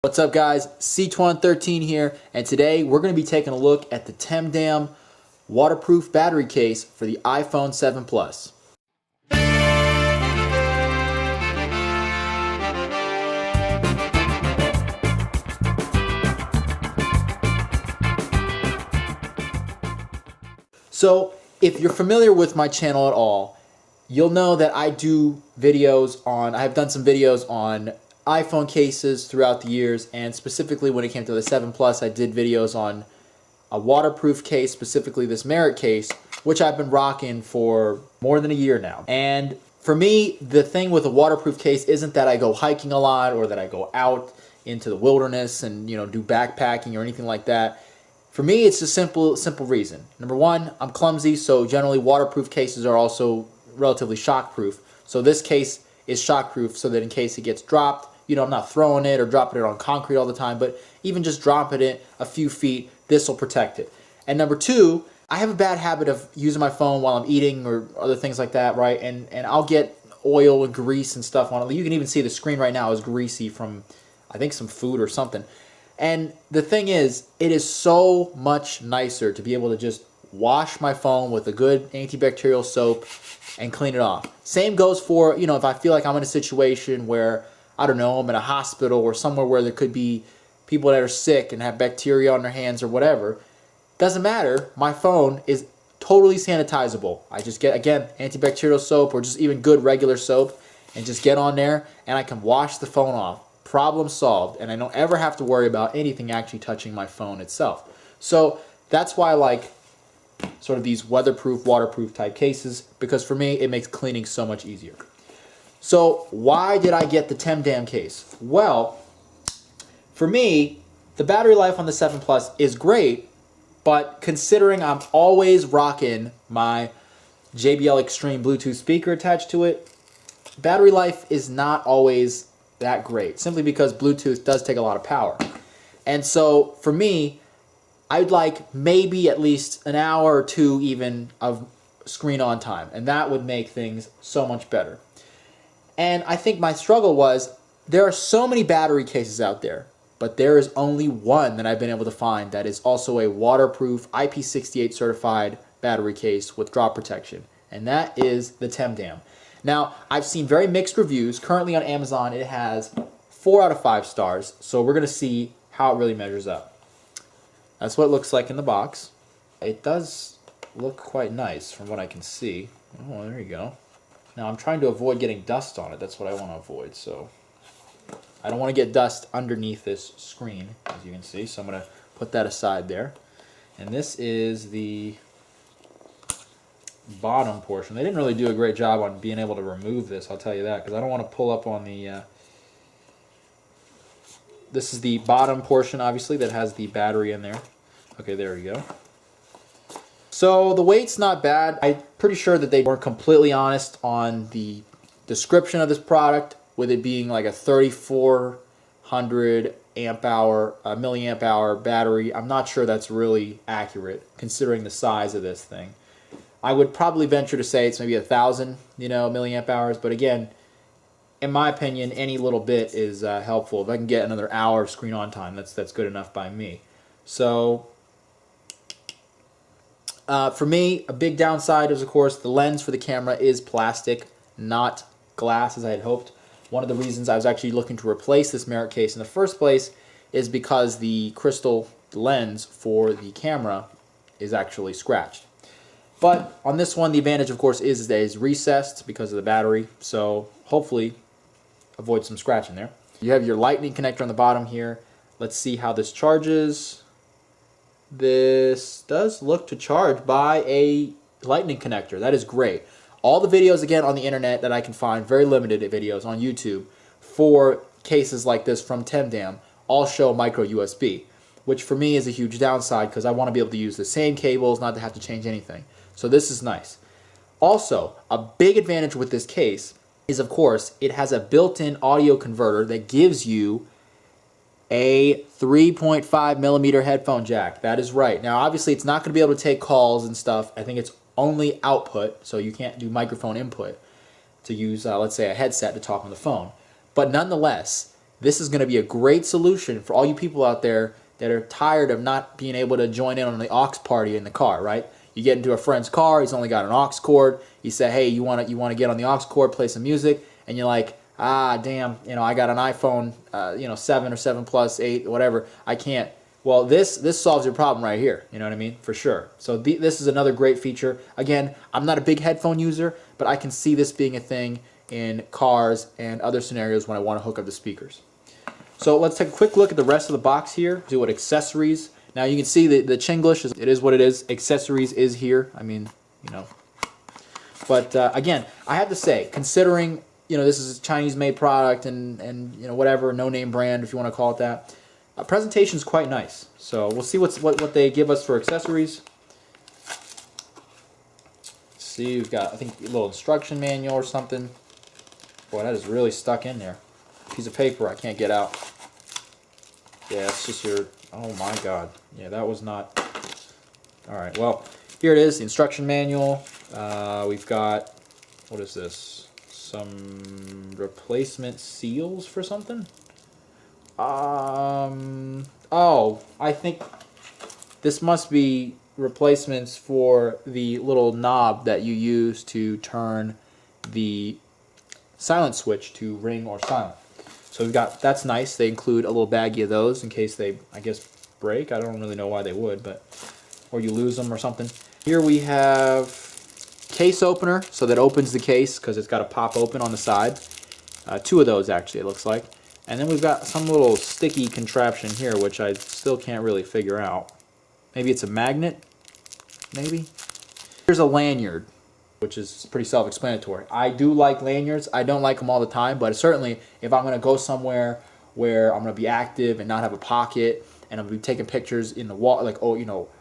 What's up guys, C2113 here, and today we're going to be taking a look at the Temdan waterproof battery case for the iPhone 7 Plus. So if you're familiar with my channel at all, you'll know that I do videos on, I have done some videos on iPhone cases throughout the years, and specifically when it came to the 7 Plus, I did videos on a waterproof case, specifically this Merit case, which I've been rocking for more than a year now. And for me, the thing with a waterproof case isn't that I go hiking a lot or that I go out into the wilderness and do backpacking or anything like that. For me, it's a simple reason. Number one, I'm clumsy, so generally waterproof cases are also relatively shockproof. So this case is shockproof so that in case it gets dropped, I'm not throwing it or dropping it on concrete all the time, but even just dropping it a few feet, this will protect it. And number two, I have a bad habit of using my phone while I'm eating or other things like that, right? And I'll get oil and grease and stuff on it. You can even see the screen right now is greasy from, I think, some food or something. And the thing is, it is so much nicer to be able to just wash my phone with a good antibacterial soap and clean it off. Same goes for, if I feel like I'm in a situation where, I don't know, I'm in a hospital or somewhere where there could be people that are sick and have bacteria on their hands or whatever. Doesn't matter. My phone is totally sanitizable. I just get, again, antibacterial soap or just even good regular soap and just get on there and I can wash the phone off. Problem solved. And I don't ever have to worry about anything actually touching my phone itself. So that's why I like sort of these weatherproof, waterproof type cases, because for me it makes cleaning so much easier. So why did I get the Temdan case? Well, for me, the battery life on the 7 Plus is great, but considering I'm always rocking my JBL Extreme Bluetooth speaker attached to it, battery life is not always that great, simply because Bluetooth does take a lot of power. And so for me, I'd like maybe at least an hour or two even of screen on time, and that would make things so much better. And I think my struggle was, there are so many battery cases out there, but there is only one that I've been able to find that is also a waterproof IP68 certified battery case with drop protection, and that is the Temdan. Now, I've seen very mixed reviews. Currently on Amazon, it has 4 out of 5 stars, so we're going to see how it really measures up. That's what it looks like in the box. It does look quite nice from what I can see. Oh, there you go. Now I'm trying to avoid getting dust on it. That's what I want to avoid. So I don't want to get dust underneath this screen, as you can see. So I'm going to put that aside there. And this is the bottom portion. They didn't really do a great job on being able to remove this, I'll tell you that, because I don't want to pull up on the... This is the bottom portion, obviously, that has the battery in there. Okay, there we go. So the weight's not bad. I'm pretty sure that they weren't completely honest on the description of this product, with it being like a 3400 milliamp hour battery. I'm not sure that's really accurate considering the size of this thing. I would probably venture to say it's maybe 1000 milliamp hours, but again, in my opinion, any little bit is helpful. If I can get another hour of screen on time, that's good enough by me. So for me, a big downside is, of course, the lens for the camera is plastic, not glass, as I had hoped. One of the reasons I was actually looking to replace this Merit case in the first place is because the crystal lens for the camera is actually scratched. But on this one, the advantage, of course, is that it's recessed because of the battery, so hopefully avoid some scratching there. You have your lightning connector on the bottom here. Let's see how this charges. This does look to charge by a lightning connector. That is great. All the videos, again, on the internet that I can find, very limited videos on YouTube for cases like this from Temdan, all show micro USB, which for me is a huge downside because I want to be able to use the same cables, not to have to change anything. So this is nice. Also, a big advantage with this case is, of course, it has a built-in audio converter that gives you a 3.5 millimeter headphone jack. That is right. Now, obviously, it's not going to be able to take calls and stuff. I think it's only output, so you can't do microphone input to use, let's say, a headset to talk on the phone. But nonetheless, this is going to be a great solution for all you people out there that are tired of not being able to join in on the aux party in the car, right? You get into a friend's car, he's only got an aux cord. You say, hey, you want to get on the aux cord, play some music, and you're like, ah, damn, I got an iPhone, 7 or 7 Plus, 8, whatever. I can't. Well, this solves your problem right here. You know what I mean? For sure. So this is another great feature. Again, I'm not a big headphone user, but I can see this being a thing in cars and other scenarios when I want to hook up the speakers. So let's take a quick look at the rest of the box here. Do what accessories. Now you can see the Chinglish, it is what it is. Accessories is here. I mean, But again, I have to say, considering this is a Chinese-made product and whatever, no-name brand if you want to call it that, presentation is quite nice. So we'll see what they give us for accessories. Let's see, we've got, I think, a little instruction manual or something. Boy, that is really stuck in there. Piece of paper I can't get out. Yeah, it's just your, oh my god. Yeah, that was not, alright, well, here it is, the instruction manual. We've got, what is this? Some replacement seals for something? Oh, I think this must be replacements for the little knob that you use to turn the silent switch to ring or silent. So we've got, that's nice. They include a little baggie of those in case they, I guess, break. I don't really know why they would, but, or you lose them or something. Here we have case opener, so that opens the case because it's got a pop open on the side. 2 of those actually, it looks like. And then we've got some little sticky contraption here, which I still can't really figure out. Maybe it's a magnet? Maybe? Here's a lanyard, which is pretty self-explanatory. I do like lanyards. I don't like them all the time, but certainly if I'm going to go somewhere where I'm going to be active and not have a pocket, and I'm going to be taking pictures in the water, like,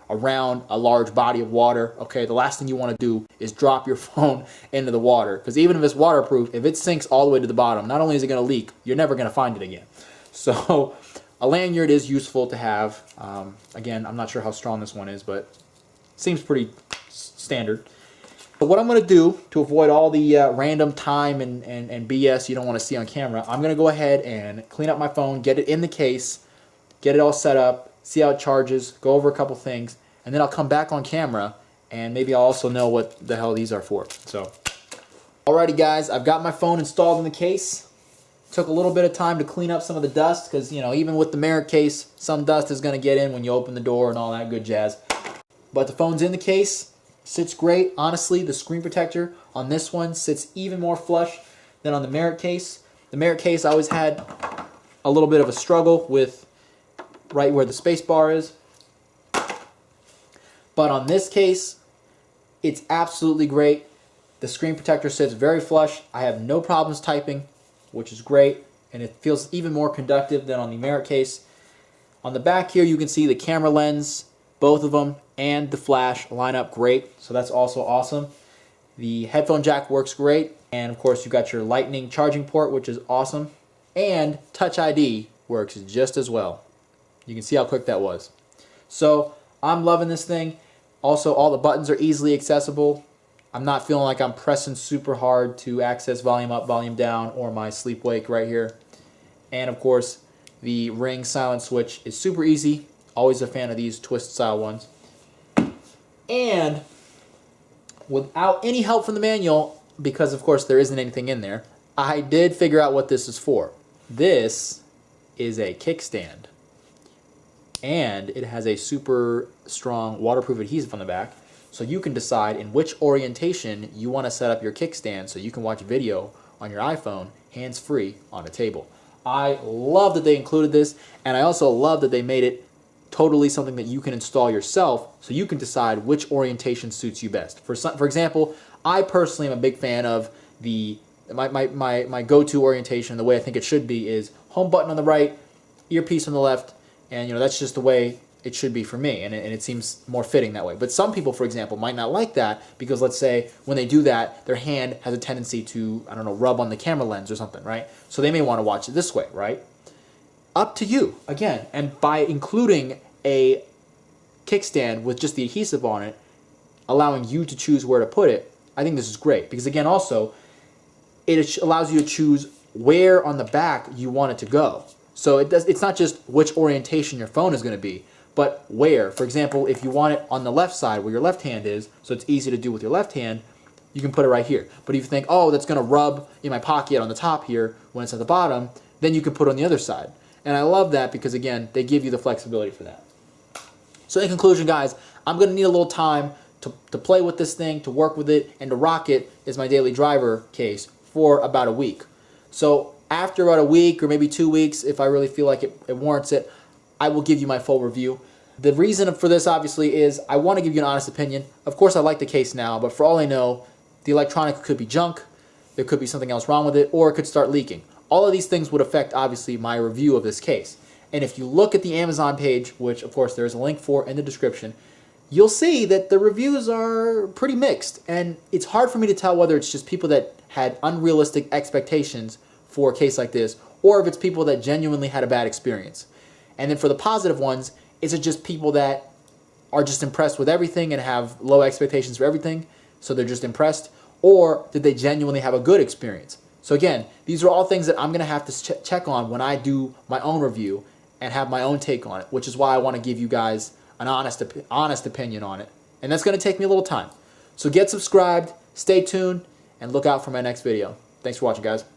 around a large body of water, okay, the last thing you want to do is drop your phone into the water, because even if it's waterproof, if it sinks all the way to the bottom, not only is it going to leak, you're never going to find it again. So a lanyard is useful to have. Again, I'm not sure how strong this one is, but seems pretty standard. But what I'm going to do to avoid all the random time and BS you don't want to see on camera, I'm going to go ahead and clean up my phone, get it in the case, get it all set up, see how it charges, go over a couple things, and then I'll come back on camera and maybe I'll also know what the hell these are for. So, alrighty guys, I've got my phone installed in the case. Took a little bit of time to clean up some of the dust because, even with the Merit case, some dust is going to get in when you open the door and all that good jazz. But the phone's in the case, sits great. Honestly, the screen protector on this one sits even more flush than on the Merit case. The Merit case I always had a little bit of a struggle with right where the space bar is. But on this case, it's absolutely great. The screen protector sits very flush. I have no problems typing, which is great, and it feels even more conductive than on the Merit case. On the back here, you can see the camera lens, both of them, and the flash line up great, so that's also awesome. The headphone jack works great, and of course you've got your lightning charging port, which is awesome, and Touch ID works just as well. You can see how quick that was. So I'm loving this thing. Also, all the buttons are easily accessible. I'm not feeling like I'm pressing super hard to access volume up, volume down, or my sleep wake right here. And of course, the ring silent switch is super easy. Always a fan of these twist style ones. And without any help from the manual, because of course there isn't anything in there, I did figure out what this is for. This is a kickstand. And it has a super strong waterproof adhesive on the back, so you can decide in which orientation you want to set up your kickstand so you can watch video on your iPhone hands-free on a table. I love that they included this, and I also love that they made it totally something that you can install yourself so you can decide which orientation suits you best. For example, I personally am a big fan of my go-to orientation, the way I think it should be, is home button on the right, earpiece on the left, and that's just the way it should be for me, and it seems more fitting that way. But some people, for example, might not like that because, let's say, when they do that, their hand has a tendency to, I don't know, rub on the camera lens or something, right? So they may want to watch it this way, right? Up to you, again. And by including a kickstand with just the adhesive on it, allowing you to choose where to put it, I think this is great. Because, again, also, it allows you to choose where on the back you want it to go. So it's not just which orientation your phone is going to be, but where. For example, if you want it on the left side where your left hand is, so it's easy to do with your left hand, you can put it right here. But if you think, oh, that's going to rub in my pocket on the top here when it's at the bottom, then you can put it on the other side. And I love that because, again, they give you the flexibility for that. So in conclusion, guys, I'm going to need a little time to play with this thing, to work with it, and to rock it as my daily driver case for about a week. So after about a week or maybe 2 weeks, if I really feel like it warrants it, I will give you my full review. The reason for this, obviously, is I want to give you an honest opinion. Of course, I like the case now, but for all I know, the electronic could be junk, there could be something else wrong with it, or it could start leaking. All of these things would affect, obviously, my review of this case. And if you look at the Amazon page, which, of course, there's a link for in the description, you'll see that the reviews are pretty mixed. And it's hard for me to tell whether it's just people that had unrealistic expectations for a case like this, or if it's people that genuinely had a bad experience. And then for the positive ones, is it just people that are just impressed with everything and have low expectations for everything, so they're just impressed? Or did they genuinely have a good experience? So again, these are all things that I'm going to have to check on when I do my own review and have my own take on it, which is why I want to give you guys an honest opinion on it. And that's going to take me a little time. So get subscribed, stay tuned, and look out for my next video. Thanks for watching, guys.